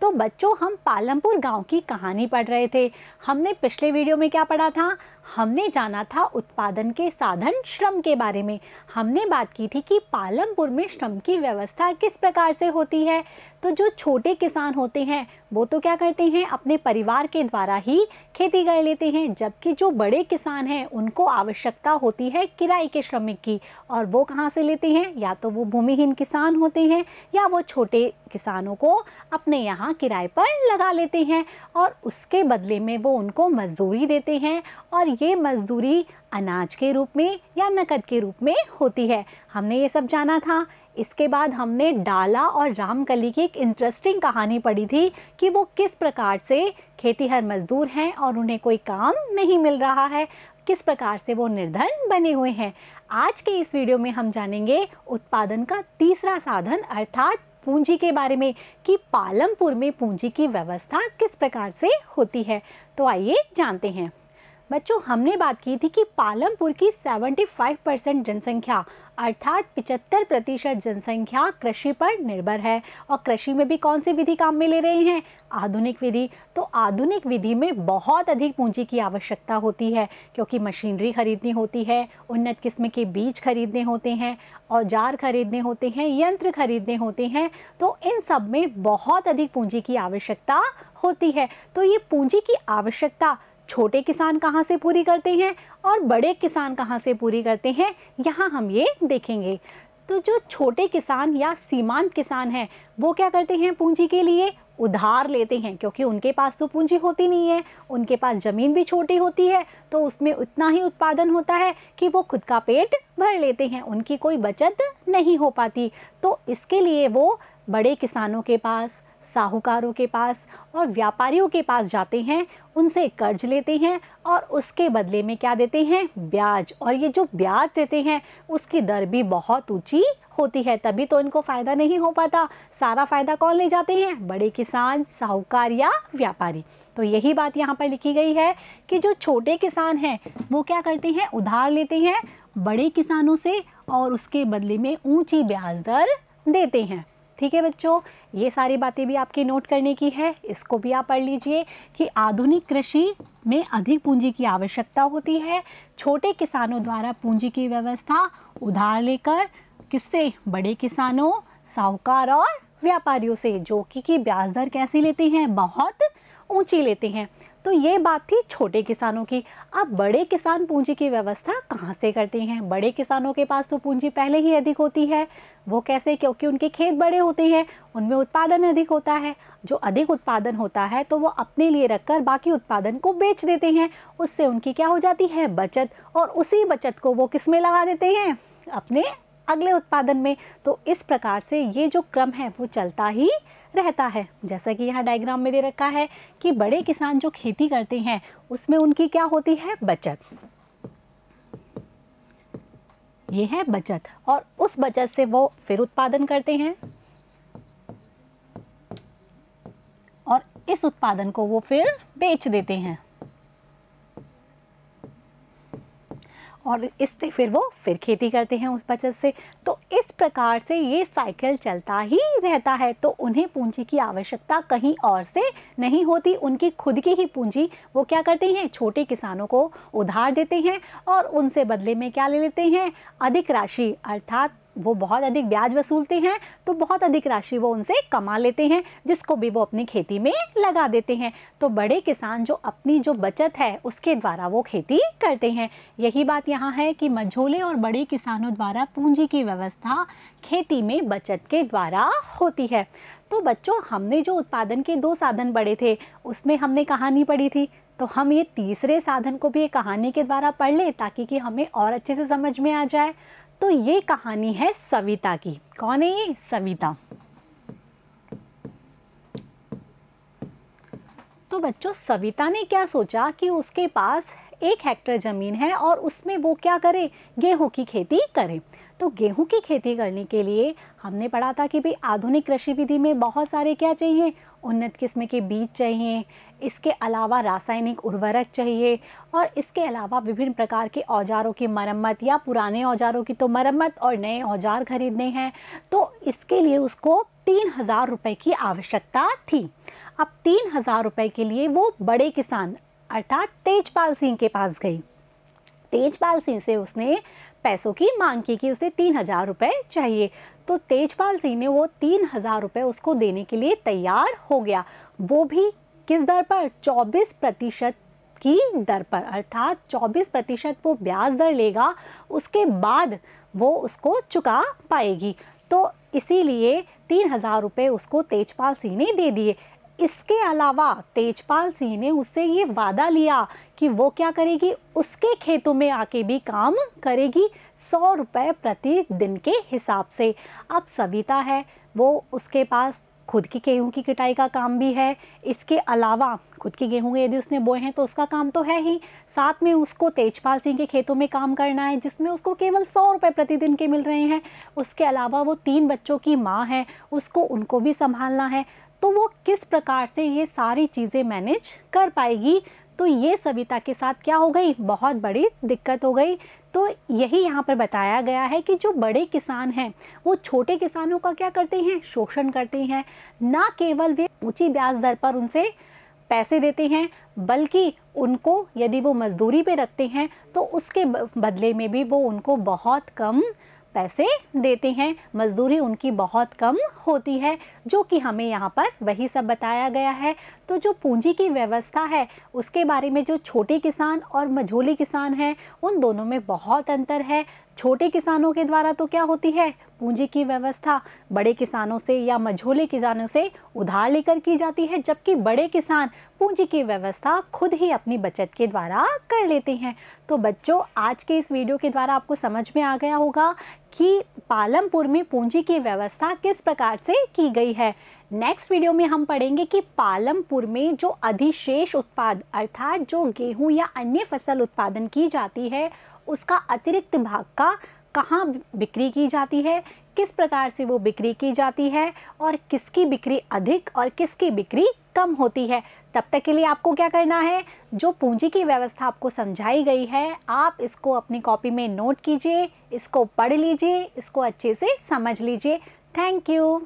तो बच्चों, हम पालमपुर गांव की कहानी पढ़ रहे थे। हमने पिछले वीडियो में क्या पढ़ा था? हमने जाना था उत्पादन के साधन श्रम के बारे में। हमने बात की थी कि पालमपुर में श्रम की व्यवस्था किस प्रकार से होती है। तो जो छोटे किसान होते हैं वो तो क्या करते हैं, अपने परिवार के द्वारा ही खेती कर लेते हैं, जबकि जो बड़े किसान हैं उनको आवश्यकता होती है किराए के श्रमिक की। और वो कहाँ से लेते हैं? या तो वो भूमिहीन किसान होते हैं या वो छोटे किसानों को अपने यहाँ किराए पर लगा लेते हैं और उसके बदले में वो उनको मजदूरी देते हैं, और ये मजदूरी अनाज के रूप में या नकद के रूप में होती है। हमने ये सब जाना था। इसके बाद हमने डाला और रामकली की एक इंटरेस्टिंग कहानी पढ़ी थी कि वो किस प्रकार से खेतीहर मजदूर हैं और उन्हें कोई काम नहीं मिल रहा है, किस प्रकार से वो निर्धन बने हुए हैं। आज के इस वीडियो में हम जानेंगे उत्पादन का तीसरा साधन अर्थात पूंजी के बारे में, कि पालमपुर में पूंजी की व्यवस्था किस प्रकार से होती है। तो आइए जानते हैं। बच्चों, हमने बात की थी कि पालमपुर की 75% जनसंख्या अर्थात 75% जनसंख्या कृषि पर निर्भर है। और कृषि में भी कौन सी विधि काम में ले रहे हैं? आधुनिक विधि। तो आधुनिक विधि में बहुत अधिक पूंजी की आवश्यकता होती है, क्योंकि मशीनरी खरीदनी होती है, उन्नत किस्म के बीज खरीदने होते हैं, औजार खरीदने होते हैं, यंत्र खरीदने होते हैं। तो इन सब में बहुत अधिक पूंजी की आवश्यकता होती है। तो ये पूंजी की आवश्यकता छोटे किसान कहाँ से पूरी करते हैं और बड़े किसान कहाँ से पूरी करते हैं, यहाँ हम ये देखेंगे। तो जो छोटे किसान या सीमांत किसान हैं वो क्या करते हैं? पूंजी के लिए उधार लेते हैं, क्योंकि उनके पास तो पूंजी होती नहीं है, उनके पास ज़मीन भी छोटी होती है, तो उसमें उतना ही उत्पादन होता है कि वो खुद का पेट भर लेते हैं, उनकी कोई बचत नहीं हो पाती। तो इसके लिए वो बड़े किसानों के पास, साहूकारों के पास और व्यापारियों के पास जाते हैं, उनसे कर्ज लेते हैं और उसके बदले में क्या देते हैं? ब्याज। और ये जो ब्याज देते हैं उसकी दर भी बहुत ऊंची होती है, तभी तो इनको फ़ायदा नहीं हो पाता। सारा फ़ायदा कौन ले जाते हैं? बड़े किसान, साहूकार या व्यापारी। तो यही बात यहाँ पर लिखी गई है कि जो छोटे किसान हैं वो क्या करते हैं? उधार लेते हैं बड़े किसानों से और उसके बदले में ऊंची ब्याज दर देते हैं। ठीक है बच्चों, ये सारी बातें भी आपकी नोट करने की है, इसको भी आप पढ़ लीजिए कि आधुनिक कृषि में अधिक पूंजी की आवश्यकता होती है। छोटे किसानों द्वारा पूंजी की व्यवस्था उधार लेकर, किससे? बड़े किसानों, साहूकार और व्यापारियों से, जो कि ब्याज दर कैसी लेते हैं? बहुत ऊंची लेते हैं। तो ये बात थी छोटे किसानों की। अब बड़े किसान पूंजी की व्यवस्था कहाँ से करते हैं? बड़े किसानों के पास तो पूंजी पहले ही अधिक होती है। वो कैसे? क्योंकि उनके खेत बड़े होते हैं, उनमें उत्पादन अधिक होता है। जो अधिक उत्पादन होता है तो वो अपने लिए रखकर बाकी उत्पादन को बेच देते हैं, उससे उनकी क्या हो जाती है? बचत। और उसी बचत को वो किस में लगा देते हैं? अपने अगले उत्पादन में। तो इस प्रकार से ये जो क्रम है वो चलता ही रहता है। जैसा कि यहाँ डायग्राम में दे रखा है कि बड़े किसान जो खेती करते हैं उसमें उनकी क्या होती है? बचत। ये है बचत, और उस बचत से वो फिर उत्पादन करते हैं और इस उत्पादन को वो फिर बेच देते हैं और इससे फिर वो फिर खेती करते हैं उस बचत से। तो इस प्रकार से ये साइकिल चलता ही रहता है। तो उन्हें पूंजी की आवश्यकता कहीं और से नहीं होती, उनकी खुद की ही पूंजी वो क्या करते हैं? छोटे किसानों को उधार देते हैं और उनसे बदले में क्या ले लेते हैं? अधिक राशि, अर्थात वो बहुत अधिक ब्याज वसूलते हैं, तो बहुत अधिक राशि वो उनसे कमा लेते हैं, जिसको भी वो अपनी खेती में लगा देते हैं। तो बड़े किसान जो अपनी जो बचत है उसके द्वारा वो खेती करते हैं। यही बात यहाँ है कि मझोले और बड़े किसानों द्वारा पूंजी की व्यवस्था खेती में बचत के द्वारा होती है। तो बच्चों, हमने जो उत्पादन के 2 साधन पढ़े थे उसमें हमने कहानी पढ़ी थी, तो हम ये तीसरे साधन को भी एक कहानी के द्वारा पढ़ लें ताकि कि हमें और अच्छे से समझ में आ जाए। तो ये कहानी है सविता की। कौन है ये? सविता। तो बच्चों, सविता ने क्या सोचा कि उसके पास 1 हेक्टेयर ज़मीन है और उसमें वो क्या करे? गेहूं की खेती करे। तो गेहूं की खेती करने के लिए हमने पढ़ा था कि भाई आधुनिक कृषि विधि में बहुत सारे क्या चाहिए, उन्नत किस्म के बीज चाहिए, इसके अलावा रासायनिक उर्वरक चाहिए और इसके अलावा विभिन्न प्रकार के औजारों की मरम्मत या पुराने औजारों की तो मरम्मत और नए औजार खरीदने हैं। तो इसके लिए उसको 3,000 रुपये की आवश्यकता थी। अब 3,000 रुपये के लिए वो बड़े किसान अर्थात तेजपाल सिंह के पास गई। तेजपाल सिंह से उसने पैसों की मांग की कि उसे 3,000 रुपये चाहिए। तो तेजपाल सिंह ने वो 3,000 रुपये उसको देने के लिए तैयार हो गया, वो भी किस दर पर, 24% की दर पर, अर्थात 24% वो ब्याज दर लेगा, उसके बाद वो उसको चुका पाएगी। तो इसीलिए 3,000 रुपये उसको तेजपाल सिंह ने दे दिए। इसके अलावा तेजपाल सिंह ने उससे ये वादा लिया कि वो क्या करेगी, उसके खेतों में आके भी काम करेगी 100 रुपये प्रतिदिन के हिसाब से। अब सविता है, वो उसके पास खुद की गेहूं की कटाई का काम भी है, इसके अलावा खुद की गेहूं यदि उसने बोए हैं तो उसका काम तो है ही, साथ में उसको तेजपाल सिंह के खेतों में काम करना है जिसमें उसको केवल 100 रुपये प्रतिदिन के मिल रहे हैं। उसके अलावा वो 3 बच्चों की माँ है, उसको उनको भी संभालना है। तो वो किस प्रकार से ये सारी चीज़ें मैनेज कर पाएगी, तो ये सविता के साथ क्या हो गई, बहुत बड़ी दिक्कत हो गई। तो यही यहाँ पर बताया गया है कि जो बड़े किसान हैं वो छोटे किसानों का क्या करते हैं, शोषण करते हैं। ना केवल वे ऊंची ब्याज दर पर उनसे पैसे देते हैं, बल्कि उनको यदि वो मजदूरी पे रखते हैं तो उसके बदले में भी वो उनको बहुत कम पैसे देते हैं, मजदूरी उनकी बहुत कम होती है, जो कि हमें यहाँ पर वही सब बताया गया है। तो जो पूंजी की व्यवस्था है उसके बारे में जो छोटे किसान और मझोले किसान हैं उन दोनों में बहुत अंतर है। छोटे किसानों के द्वारा तो क्या होती है, पूंजी की व्यवस्था बड़े किसानों से या मझोले किसानों से उधार लेकर की जाती है, जबकि बड़े किसान पूंजी की व्यवस्था खुद ही अपनी बचत के द्वारा कर लेते हैं। तो बच्चों, आज के इस वीडियो के द्वारा आपको समझ में आ गया होगा कि पालमपुर में पूंजी की व्यवस्था किस प्रकार से की गई है। नेक्स्ट वीडियो में हम पढ़ेंगे कि पालमपुर में जो अधिशेष उत्पाद अर्थात जो गेहूं या अन्य फसल उत्पादन की जाती है उसका अतिरिक्त भाग का कहाँ बिक्री की जाती है, किस प्रकार से वो बिक्री की जाती है और किसकी बिक्री अधिक और किसकी बिक्री कम होती है। तब तक के लिए आपको क्या करना है, जो पूंजी की व्यवस्था आपको समझाई गई है आप इसको अपनी कॉपी में नोट कीजिए, इसको पढ़ लीजिए, इसको अच्छे से समझ लीजिए। Thank you.